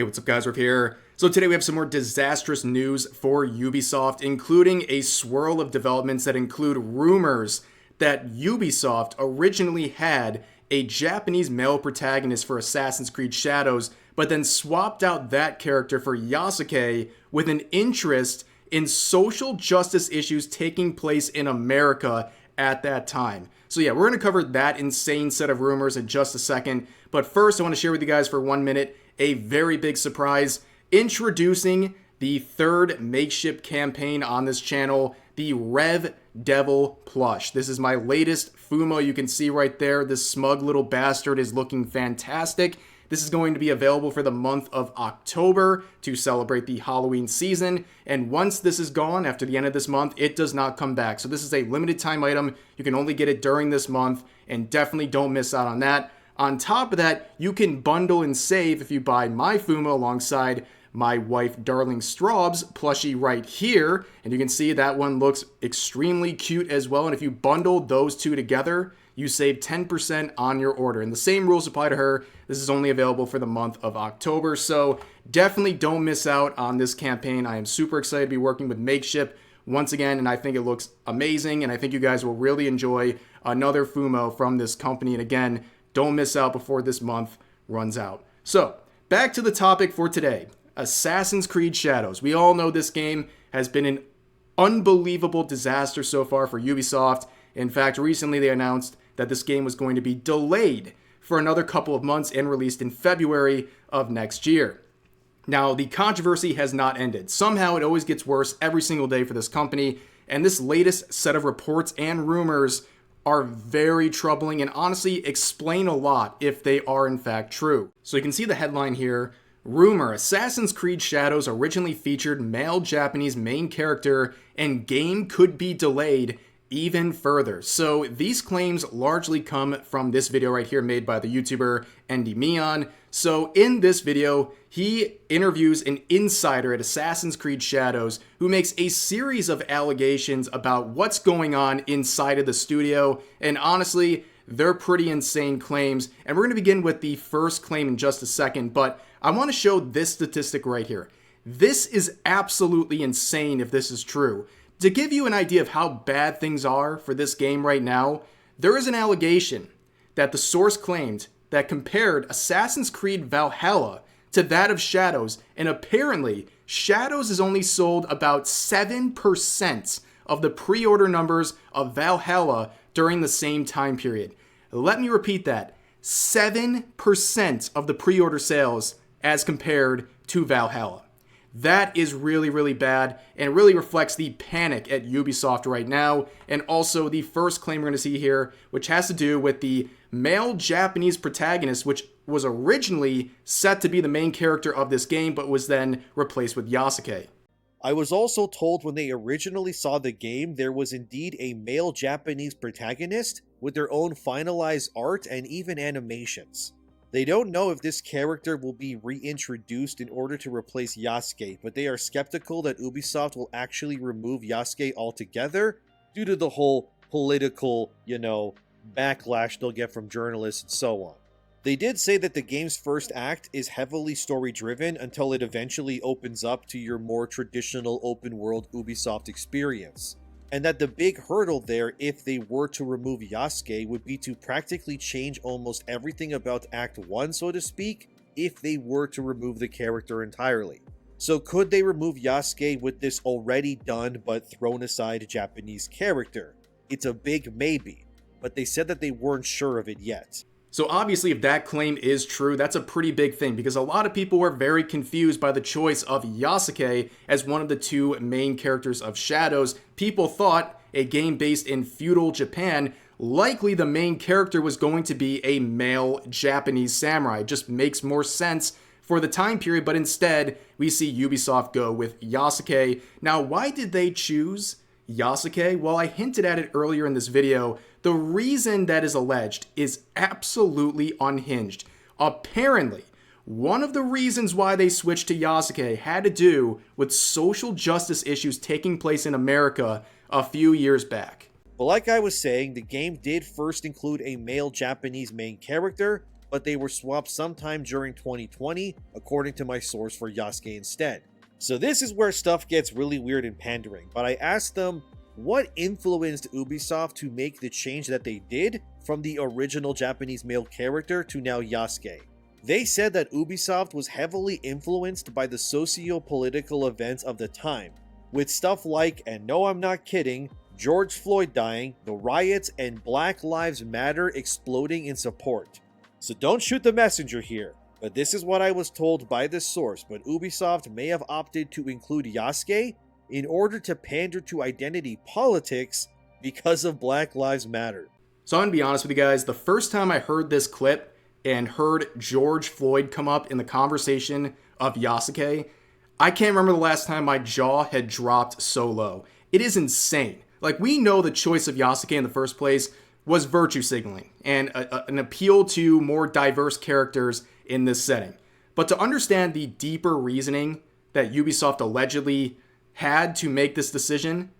Hey, what's up guys, Riff here. So today we have some more disastrous news for Ubisoft, including a swirl of developments that include rumors that Ubisoft originally had a Japanese male protagonist for Assassin's Creed Shadows, but then swapped out that character for Yasuke with an interest in social justice issues taking place in America at that time. So yeah, we're going to cover that insane set of rumors in just a second, but first I want to share with you guys for 1 minute a very big surprise, introducing the third makeshift campaign on this channel, the Rev Devil plush. This is my latest Fumo. You can see right there, this smug little bastard is looking fantastic. This is going to be available for the month of October to celebrate the Halloween season. And once this is gone, after the end of this month, it does not come back. So this is a limited time item. You can only get it during this month, and definitely don't miss out on that. On top of that, you can bundle and save if you buy my Fumo alongside my wife Darling Straub's plushie right here. And you can see that one looks extremely cute as well. And if you bundle those two together, you save 10% on your order. And the same rules apply to her. This is only available for the month of October. So definitely don't miss out on this campaign. I am super excited to be working with Makeshift once again, and I think it looks amazing. And I think you guys will really enjoy another Fumo from this company. And again, don't miss out before this month runs out. So back to the topic for today. Assassin's Creed Shadows. We all know this game has been an unbelievable disaster so far for Ubisoft. In fact, recently they announced that this game was going to be delayed for another couple of months and released in February of next year. Now, the controversy has not ended. Somehow it always gets worse every single day for this company, and this latest set of reports and rumors are very troubling and honestly explain a lot if they are in fact true. So you can see the headline here. Rumor: Assassin's Creed Shadows originally featured male Japanese main character and game could be delayed even further. So these claims largely come from this video right here made by the YouTuber Neon. So in this video, he interviews an insider at Assassin's Creed Shadows who makes a series of allegations about what's going on inside of the studio. And honestly, they're pretty insane claims. And we're going to begin with the first claim in just a second, but I want to show this statistic right here. This is absolutely insane if this is true. To give you an idea of how bad things are for this game right now, there is an allegation that the source claimed that compared Assassin's Creed Valhalla to that of Shadows, and apparently Shadows has only sold about 7% of the pre-order numbers of Valhalla during the same time period. Let me repeat that. 7% of the pre-order sales as compared to Valhalla. That is really, really bad, and it really reflects the panic at Ubisoft right now. And also the first claim we're going to see here, which has to do with the male Japanese protagonist, which was originally set to be the main character of this game, but was then replaced with Yasuke. I was also told when they originally saw the game, there was indeed a male Japanese protagonist with their own finalized art and even animations. They don't know if this character will be reintroduced in order to replace Yasuke, but they are skeptical that Ubisoft will actually remove Yasuke altogether due to the whole political, backlash they'll get from journalists and so on. They did say that the game's first act is heavily story-driven until it eventually opens up to your more traditional open-world Ubisoft experience. And that the big hurdle there, if they were to remove Yasuke, would be to practically change almost everything about Act 1, so to speak, if they were to remove the character entirely. So could they remove Yasuke with this already done but thrown aside Japanese character? It's a big maybe, but they said that they weren't sure of it yet. So obviously if that claim is true, that's a pretty big thing because a lot of people were very confused by the choice of Yasuke as one of the two main characters of Shadows. People thought a game based in feudal Japan, likely the main character was going to be a male Japanese samurai. It just makes more sense for the time period, but instead we see Ubisoft go with Yasuke. Now, why did they choose Yasuke? Well, I hinted at it earlier in this video. The reason that is alleged is absolutely unhinged. Apparently, one of the reasons why they switched to Yasuke had to do with social justice issues taking place in America a few years back. But like I was saying, the game did first include a male Japanese main character, but they were swapped sometime during 2020, according to my source for Yasuke instead. So this is where stuff gets really weird and pandering, but I asked them what influenced Ubisoft to make the change that they did from the original Japanese male character to now Yasuke. They said that Ubisoft was heavily influenced by the socio-political events of the time, with stuff like, and no I'm not kidding, George Floyd dying, the riots, and Black Lives Matter exploding in support. So don't shoot the messenger here, but this is what I was told by this source, but Ubisoft may have opted to include Yasuke in order to pander to identity politics because of Black Lives Matter. So I'm gonna be honest with you guys, the first time I heard this clip and heard George Floyd come up in the conversation of Yasuke, I can't remember the last time my jaw had dropped so low. It is insane. Like, we know the choice of Yasuke in the first place was virtue signaling and an appeal to more diverse characters in this setting. But to understand the deeper reasoning that Ubisoft allegedly had to make this decision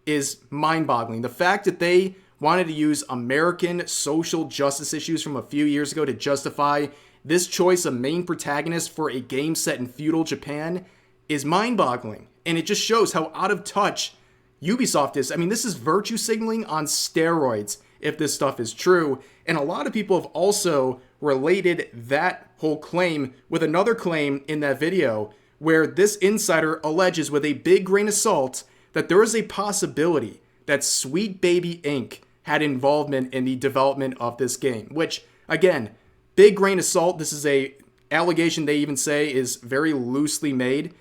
is mind-boggling. The fact that they wanted to use American social justice issues from a few years ago to justify this choice of main protagonist for a game set in feudal Japan is mind-boggling. And it just shows how out of touch Ubisoft is. I mean, this is virtue signaling on steroids if this stuff is true. And a lot of people have also related that whole claim with another claim in that video where this insider alleges with a big grain of salt that there is a possibility that Sweet Baby Inc. had involvement in the development of this game, which, again, big grain of salt. This is a allegation they even say is very loosely made,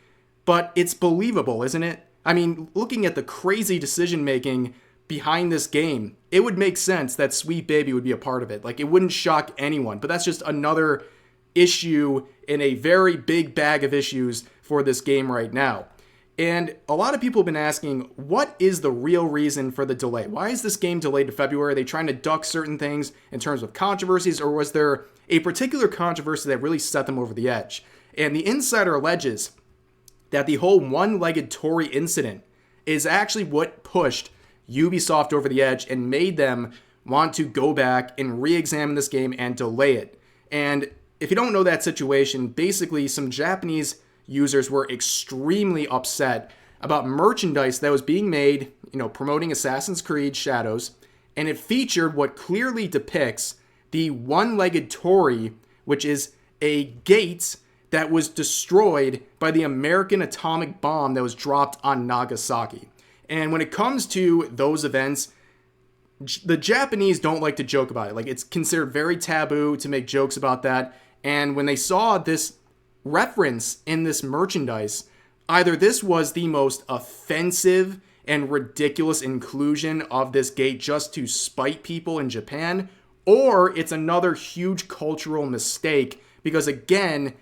but it's believable, isn't it? I mean, looking at the crazy decision making behind this game, it would make sense that Sweet Baby would be a part of it. Like, it wouldn't shock anyone, but that's just another issue in a very big bag of issues for this game right now. And a lot of people have been asking, what is the real reason for the delay? Why is this game delayed to February? Are they trying to duck certain things in terms of controversies, or was there a particular controversy that really set them over the edge? And the insider alleges that the whole one-legged Tory incident is actually what pushed Ubisoft over the edge and made them want to go back and re-examine this game and delay it. And if you don't know that situation, basically some Japanese users were extremely upset about merchandise that was being made, promoting Assassin's Creed Shadows, and it featured what clearly depicts the one-legged Tory, which is a gate that was destroyed by the American atomic bomb that was dropped on Nagasaki. And when it comes to those events, the Japanese don't like to joke about it. Like, it's considered very taboo to make jokes about that. And when they saw this reference in this merchandise, either this was the most offensive and ridiculous inclusion of this gate just to spite people in Japan, or it's another huge cultural mistake because, again,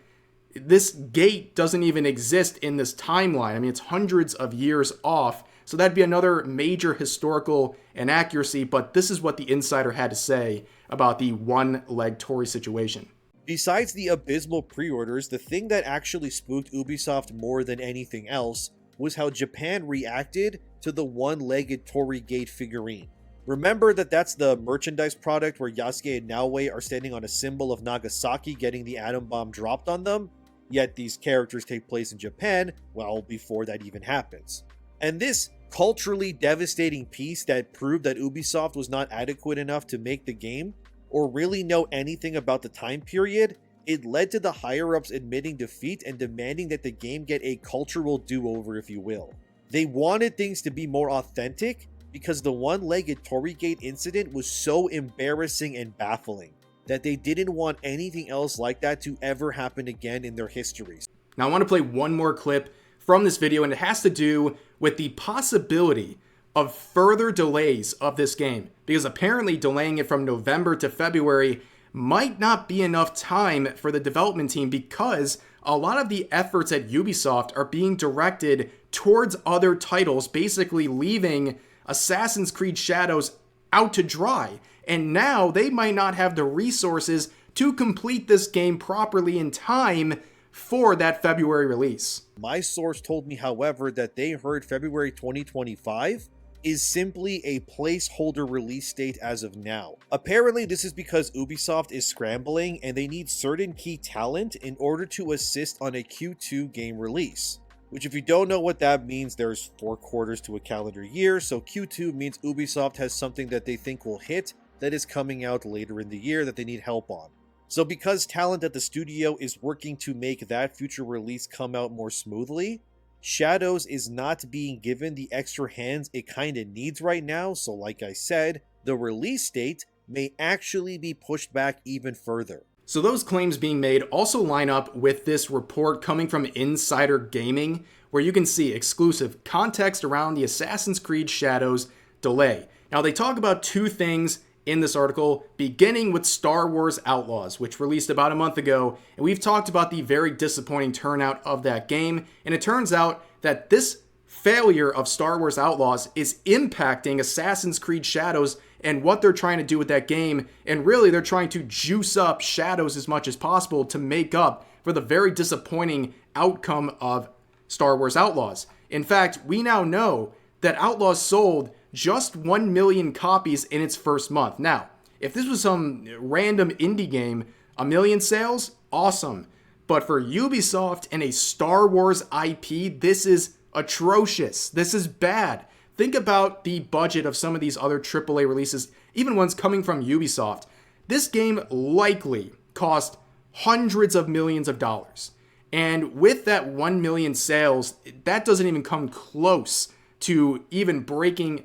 this gate doesn't even exist in this timeline. I mean, it's hundreds of years off, so that'd be another major historical inaccuracy, but this is what the insider had to say about the one-leg Tory situation. Besides the abysmal pre-orders, the thing that actually spooked Ubisoft more than anything else was how Japan reacted to the one-legged Tory Gate figurine. Remember that that's the merchandise product where Yasuke and Naoe are standing on a symbol of Nagasaki getting the atom bomb dropped on them? Yet these characters take place in Japan, well, before that even happens. And this culturally devastating piece that proved that Ubisoft was not adequate enough to make the game, or really know anything about the time period, it led to the higher-ups admitting defeat and demanding that the game get a cultural do-over, if you will. They wanted things to be more authentic because the one-legged Tory Gate incident was so embarrassing and baffling that they didn't want anything else like that to ever happen again in their histories. Now I want to play one more clip from this video, and it has to do with the possibility of further delays of this game, because apparently delaying it from November to February might not be enough time for the development team, because a lot of the efforts at Ubisoft are being directed towards other titles, basically leaving Assassin's Creed Shadows out to dry. And now they might not have the resources to complete this game properly in time for that February release. My source told me, however, that they heard February 2025 is simply a placeholder release date as of now. Apparently, this is because Ubisoft is scrambling and they need certain key talent in order to assist on a Q2 game release. Which, if you don't know what that means, there's 4 quarters to a calendar year, so Q2 means Ubisoft has something that they think will hit that is coming out later in the year that they need help on. So because talent at the studio is working to make that future release come out more smoothly, Shadows is not being given the extra hands it kinda needs right now, so like I said, the release date may actually be pushed back even further. So those claims being made also line up with this report coming from Insider Gaming, where you can see exclusive context around the Assassin's Creed Shadows delay. Now they talk about 2 things in this article, beginning with Star Wars Outlaws, which released about a month ago, and we've talked about the very disappointing turnout of that game, and it turns out that this failure of Star Wars Outlaws is impacting Assassin's Creed Shadows and what they're trying to do with that game, and really they're trying to juice up Shadows as much as possible to make up for the very disappointing outcome of Star Wars Outlaws. In fact, we now know that Outlaws sold just 1 million copies in its first month. Now, if this was some random indie game, 1 million sales, awesome. But for Ubisoft and a Star Wars IP, this is atrocious. This is bad. Think about the budget of some of these other AAA releases, even ones coming from Ubisoft. This game likely cost hundreds of millions of dollars. And with that 1 million sales, that doesn't even come close to even breaking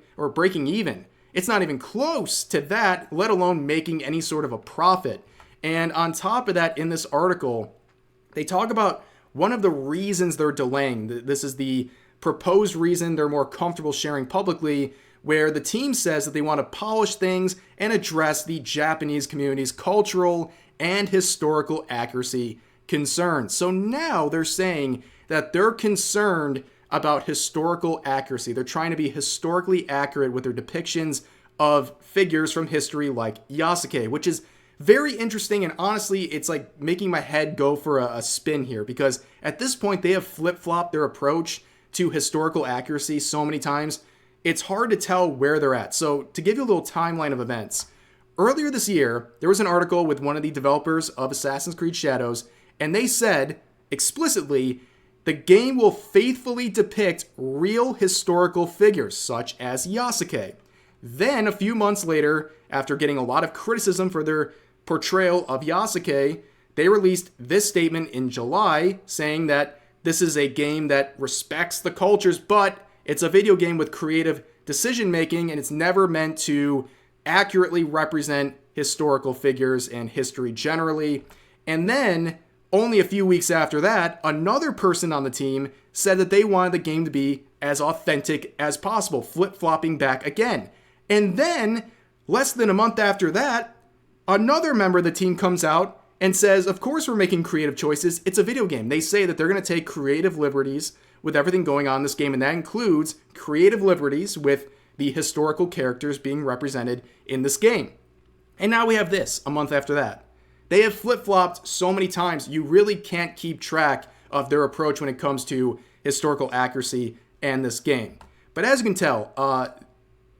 even. It's not even close to that, let alone making any sort of a profit. And on top of that, in this article, they talk about one of the reasons they're delaying. This is the proposed reason they're more comfortable sharing publicly, where the team says that they want to polish things and address the Japanese community's cultural and historical accuracy concerns. So now they're saying that they're concerned about historical accuracy. They're trying to be historically accurate with their depictions of figures from history like Yasuke, which is very interesting, and honestly, it's like making my head go for a spin here, because at this point, they have flip-flopped their approach to historical accuracy so many times, it's hard to tell where they're at. So to give you a little timeline of events, earlier this year, there was an article with one of the developers of Assassin's Creed Shadows, and they said explicitly, the game will faithfully depict real historical figures, such as Yasuke. Then, a few months later, after getting a lot of criticism for their portrayal of Yasuke, they released this statement in July saying that this is a game that respects the cultures, but it's a video game with creative decision-making, and it's never meant to accurately represent historical figures and history generally. And then, only a few weeks after that, another person on the team said that they wanted the game to be as authentic as possible, flip-flopping back again. And then, less than a month after that, another member of the team comes out and says, of course we're making creative choices, it's a video game. They say that they're going to take creative liberties with everything going on in this game, and that includes creative liberties with the historical characters being represented in this game. And now we have this, a month after that. They have flip-flopped so many times, you really can't keep track of their approach when it comes to historical accuracy and this game. But as you can tell,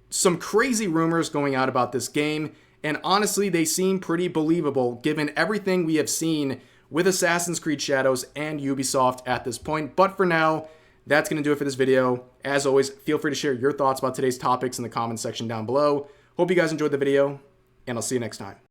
some crazy rumors going out about this game, and honestly, they seem pretty believable given everything we have seen with Assassin's Creed Shadows and Ubisoft at this point. But for now, that's going to do it for this video. As always, feel free to share your thoughts about today's topics in the comments section down below. Hope you guys enjoyed the video, and I'll see you next time.